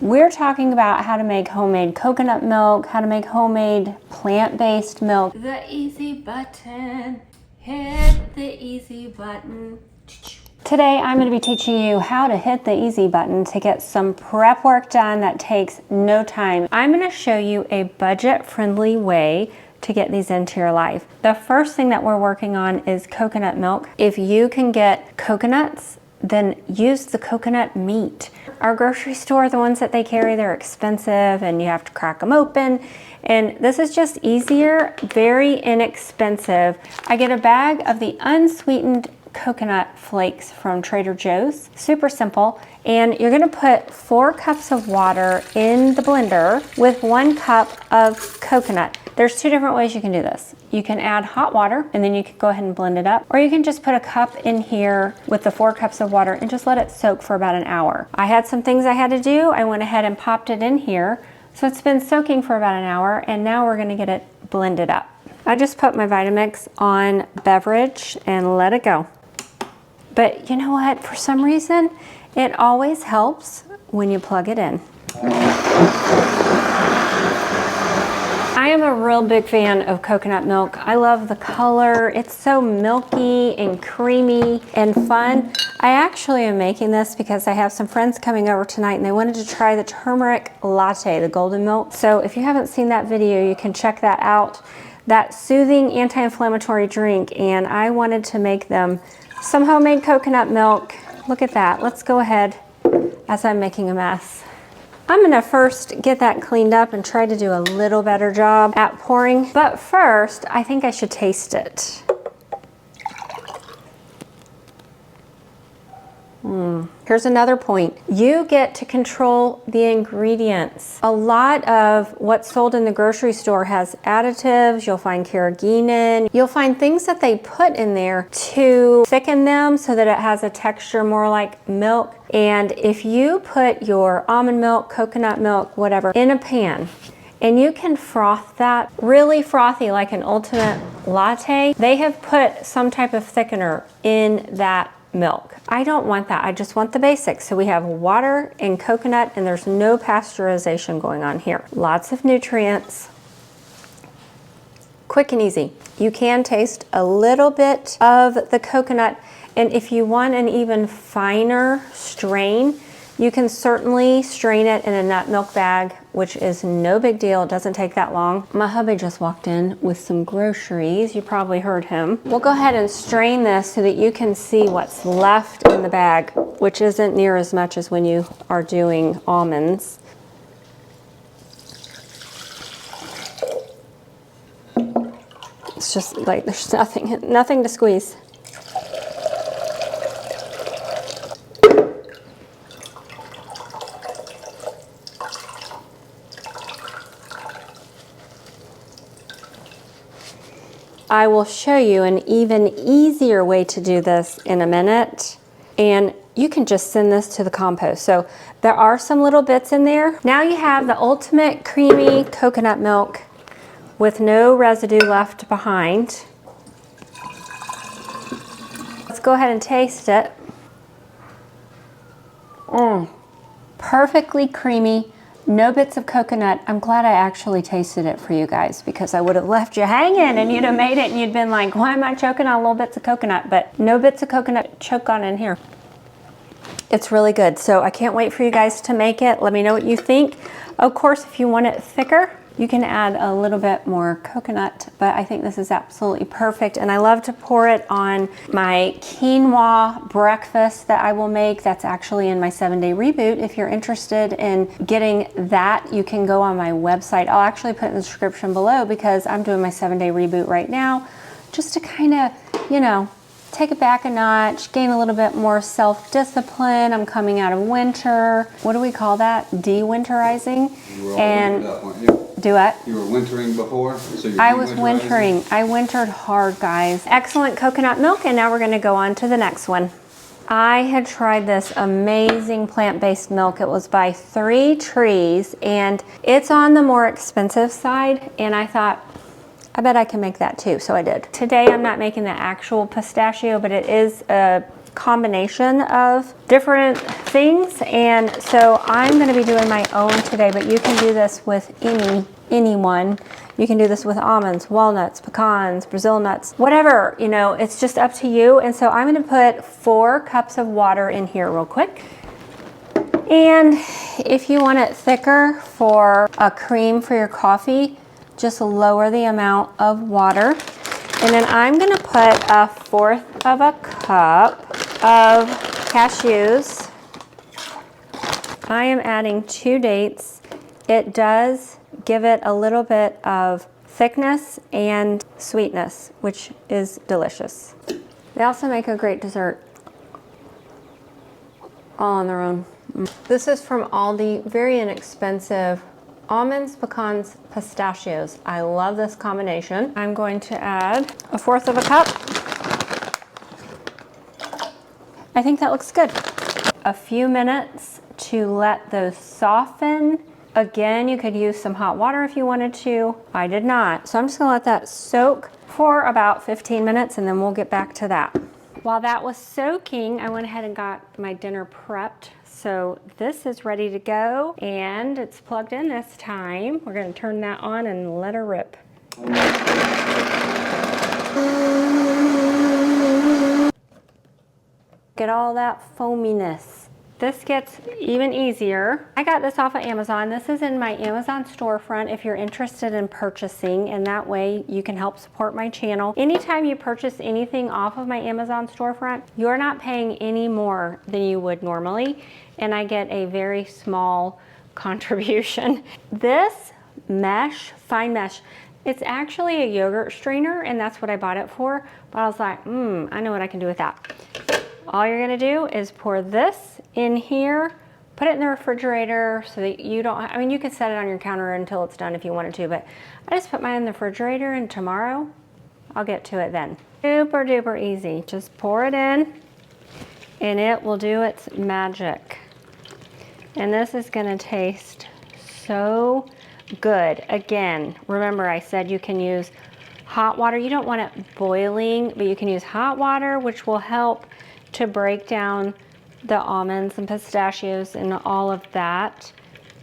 We're talking about how to make homemade coconut milk, how to make homemade plant-based milk. The easy button, hit the easy button. Today I'm going to be teaching you how to hit the easy button to get some prep work done that takes no time. I'm going to show you a budget-friendly way to get these into your life. The first thing that we're working on is coconut milk. If you can get coconuts, then use the coconut meat. Our grocery store, the ones that they carry, they're expensive and you have to crack them open. And this is just easier, very inexpensive. I get a bag of the unsweetened coconut flakes from Trader Joe's. Super simple. And you're gonna put 4 cups of water in the blender with 1 cup of coconut. There's 2 different ways you can do this. You can add hot water and then you can go ahead and blend it up, or you can just put a cup in here with the 4 cups of water and just let it soak for about an hour. I had some things I had to do. I went ahead and popped it in here. So it's been soaking for about an hour and now we're gonna get it blended up. I just put my Vitamix on beverage and let it go. But you know what, for some reason, it always helps when you plug it in. I am a real big fan of coconut milk. I love the color. It's so milky and creamy and fun. I actually am making this because I have some friends coming over tonight and they wanted to try the turmeric latte, the golden milk. So if you haven't seen that video, you can check that out. That soothing anti-inflammatory drink, and I wanted to make them some homemade coconut milk. Look at that. Let's go ahead as I'm making a mess. I'm gonna first get that cleaned up and try to do a little better job at pouring. But first, I think I should taste it. Here's another point. You get to control the ingredients. A lot of what's sold in the grocery store has additives. You'll find carrageenan. You'll find things that they put in there to thicken them so that it has a texture more like milk. And if you put your almond milk, coconut milk, whatever, in a pan, and you can froth that really frothy like an ultimate latte, they have put some type of thickener in that milk. I don't want that. I just want the basics. So we have water and coconut and there's no pasteurization going on here. Lots of nutrients. Quick and easy. You can taste a little bit of the coconut, and if you want an even finer strain, you can certainly strain it in a nut milk bag, which is no big deal. It doesn't take that long. My hubby just walked in with some groceries. You probably heard him. We'll go ahead and strain this so that you can see what's left in the bag, which isn't near as much as when you are doing almonds. It's just like there's nothing to squeeze. I will show you an even easier way to do this in a minute, and you can just send this to the compost. So there are some little bits in there. Now you have the ultimate creamy coconut milk with no residue left behind. Let's go ahead and taste it. Perfectly creamy. No bits of coconut. I'm glad I actually tasted it for you guys because I would have left you hanging and you'd have made it and you'd been like, why am I choking on little bits of coconut? But no bits of coconut choke on in here. It's really good. So I can't wait for you guys to make it. Let me know what you think. Of course, if you want it thicker, you can add a little bit more coconut, but I think this is absolutely perfect. And I love to pour it on my quinoa breakfast that I will make. That's actually in my 7-day reboot. If you're interested in getting that, you can go on my website. I'll actually put it in the description below because I'm doing my 7-day reboot right now just to kind of, you know, take it back a notch, gain a little bit more self-discipline. I'm coming out of winter. What do we call that? De-winterizing. And do what? You were wintering before? So I was wintering. I wintered hard, guys. Excellent coconut milk, and now we're gonna go on to the next one. I had tried this amazing plant-based milk. It was by 3 Trees, and it's on the more expensive side, and I thought, I bet I can make that too, so I did. Today I'm not making the actual pistachio, but it is a combination of different things, and so I'm going to be doing my own today, but you can do this with anyone. You can do this with almonds, walnuts, pecans, Brazil nuts, whatever, you know, it's just up to you. And so I'm going to put 4 cups of water in here real quick. And if you want it thicker for a cream for your coffee, just lower the amount of water. And then I'm going to put 1/4 of a cup of cashews. I am adding 2 dates. It does give it a little bit of thickness and sweetness, which is delicious. They also make a great dessert all on their own. This is from Aldi, very inexpensive. Almonds, pecans, pistachios. I love this combination. I'm going to add 1/4 of a cup. I think that looks good. A few minutes to let those soften. Again, you could use some hot water if you wanted to. I did not. So I'm just gonna let that soak for about 15 minutes and then we'll get back to that. While that was soaking, I went ahead and got my dinner prepped. So this is ready to go and it's plugged in this time. We're gonna turn that on and let her rip. Get all that foaminess. This gets even easier. I got this off of Amazon. This is in my Amazon storefront if you're interested in purchasing, and that way you can help support my channel. Anytime you purchase anything off of my Amazon storefront, you're not paying any more than you would normally, and I get a very small contribution. This mesh, fine mesh, it's actually a yogurt strainer, and that's what I bought it for, but I was like, I know what I can do with that. All you're gonna do is pour this in here, put it in the refrigerator so that you don't, I mean, you can set it on your counter until it's done if you wanted to, but I just put mine in the refrigerator and tomorrow I'll get to it then. Super duper easy. Just pour it in and it will do its magic. And this is gonna taste so good. Again, remember I said you can use hot water. You don't want it boiling, but you can use hot water, which will help to break down the almonds and pistachios and all of that.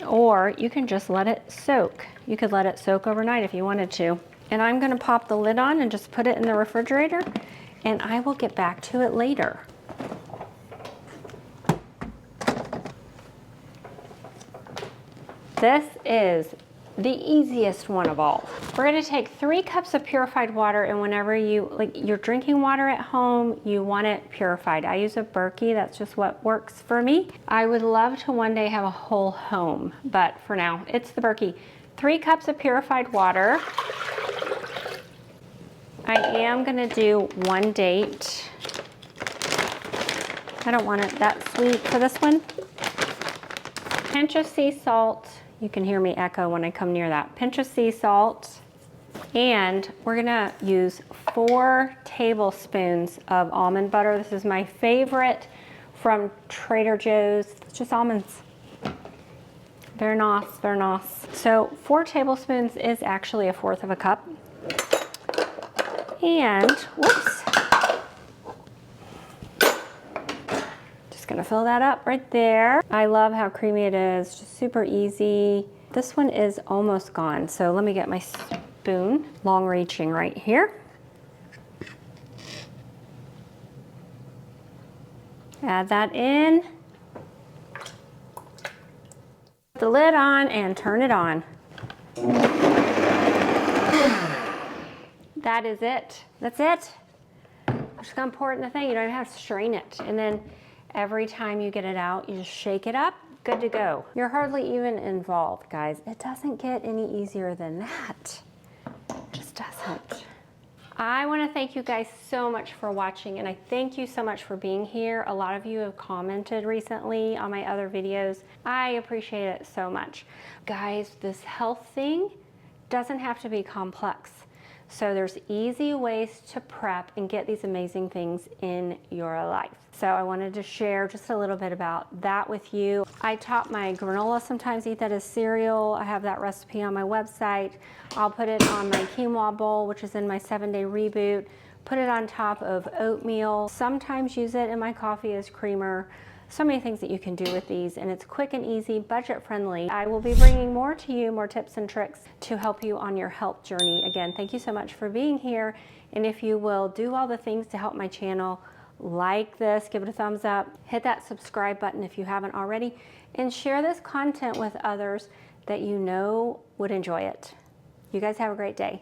Or you can just let it soak. You could let it soak overnight if you wanted to. And I'm gonna pop the lid on and just put it in the refrigerator, and I will get back to it later. This is the easiest one of all. We're gonna take 3 cups of purified water, and whenever you're drinking water at home, you want it purified. I use a Berkey, that's just what works for me. I would love to one day have a whole home, but for now, it's the Berkey. 3 cups of purified water. I am gonna do 1 date. I don't want it that sweet for this one. Pinch of sea salt. You can hear me echo when I come near that. Pinch of sea salt. And we're gonna use 4 tablespoons of almond butter. This is my favorite from Trader Joe's. It's just almonds. Very nice, very nice. So 4 tablespoons is actually 1/4 of a cup. And, whoops. Just gonna fill that up right there. I love how creamy it is, just super easy. This one is almost gone, so let me get my spoon, long reaching right here. Add that in. Put the lid on and turn it on. That is it. That's it. I'm just gonna pour it in the thing. You don't even have to strain it. And then every time you get it out, you just shake it up, good to go. You're hardly even involved, guys. It doesn't get any easier than that. It just doesn't. I wanna thank you guys so much for watching, and I thank you so much for being here. A lot of you have commented recently on my other videos. I appreciate it so much. Guys, this health thing doesn't have to be complex. So there's easy ways to prep and get these amazing things in your life. So I wanted to share just a little bit about that with you. I top my granola sometimes, eat that as cereal. I have that recipe on my website. I'll put it on my quinoa bowl, which is in my 7-day reboot. put it on top of oatmeal, sometimes use it in my coffee as creamer. So many things that you can do with these, and it's quick and easy, budget friendly. I will be bringing more to you, more tips and tricks to help you on your health journey. Again, thank you so much for being here. And if you will do all the things to help my channel, like this, give it a thumbs up, hit that subscribe button if you haven't already, and share this content with others that you know would enjoy it. You guys have a great day.